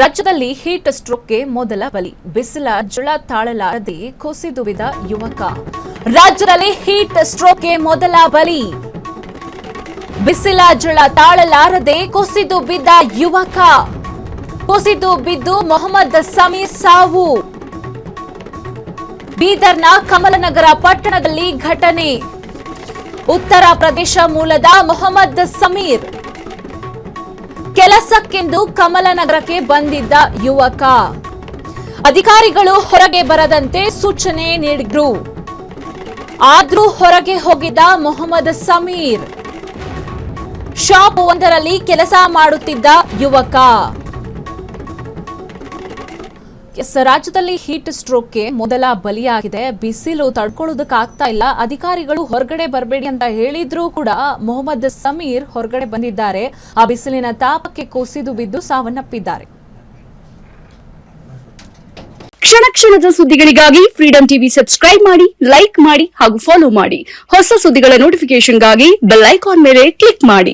ರಾಜ್ಯದಲ್ಲಿ ಹೀಟ್ ಸ್ಟ್ರೋಕ್ಗೆ ಮೊದಲ ಬಲಿ. ಬಿಸಿಲ ಝಳ ತಾಳಲಾರದೆ ಕುಸಿದು ಬಿದ್ದ ಯುವಕ. ರಾಜ್ಯದಲ್ಲಿ ಹೀಟ್ ಸ್ಟ್ರೋಕ್ಗೆ ಮೊದಲ ಬಲಿ. ಬಿಸಿಲ ಝಳ ತಾಳಲಾರದೆ ಕುಸಿದು ಬಿದ್ದ ಯುವಕ. ಕುಸಿದು ಬಿದ್ದು ಮೊಹಮ್ಮದ್ ಸಮೀರ್ ಸಾವು. ಬೀದರ್ನ ಕಮಲನಗರ ಪಟ್ಟಣದಲ್ಲಿ ಘಟನೆ. ಉತ್ತರ ಪ್ರದೇಶ ಮೂಲದ ಮೊಹಮ್ಮದ್ ಸಮೀರ್ ಕೆಲಸಕ್ಕೆಂದು ಕಮಲನಗರಕ್ಕೆ ಬಂದಿದ್ದ ಯುವಕ. ಅಧಿಕಾರಿಗಳು ಹೊರಗೆ ಬರದಂತೆ ಸೂಚನೆ ನೀಡಿದ್ರು. ಆದ್ರೂ ಹೊರಗೆ ಹೋಗಿದ್ದ ಮೊಹಮ್ಮದ್ ಸಮೀರ್. ಶಾಪ್ ಒಂದರಲ್ಲಿ ಕೆಲಸ ಮಾಡುತ್ತಿದ್ದ ಯುವಕ. ರಾಜ್ಯದಲ್ಲಿ ಹೀಟ್ ಸ್ಟ್ರೋಕ್ಗೆ ಮೊದಲ ಬಲಿಯಾಗಿದೆ. ಬಿಸಿಲು ತಡ್ಕೊಳ್ಳೋದಕ್ಕಾಗ್ತಾ ಇಲ್ಲ. ಅಧಿಕಾರಿಗಳು ಹೊರಗಡೆ ಬರಬೇಡಿ ಅಂತ ಹೇಳಿದ್ರೂ ಕೂಡ ಮೊಹಮ್ಮದ್ ಸಮೀರ್ ಹೊರಗಡೆ ಬಂದಿದ್ದಾರೆ. ಆ ಬಿಸಿಲಿನ ತಾಪಕ್ಕೆ ಕುಸಿದು ಬಿದ್ದು ಸಾವನ್ನಪ್ಪಿದ್ದಾರೆ. ಕ್ಷಣ ಕ್ಷಣದ ಸುದ್ದಿಗಳಿಗಾಗಿ ಫ್ರೀಡಂ ಟಿವಿ ಸಬ್ಸ್ಕ್ರೈಬ್ ಮಾಡಿ, ಲೈಕ್ ಮಾಡಿ ಹಾಗೂ ಫಾಲೋ ಮಾಡಿ. ಹೊಸ ಸುದ್ದಿಗಳ ನೋಟಿಫಿಕೇಶನ್ಗಾಗಿ ಬೆಲ್ ಐಕಾನ್ ಮೇಲೆ ಕ್ಲಿಕ್ ಮಾಡಿ.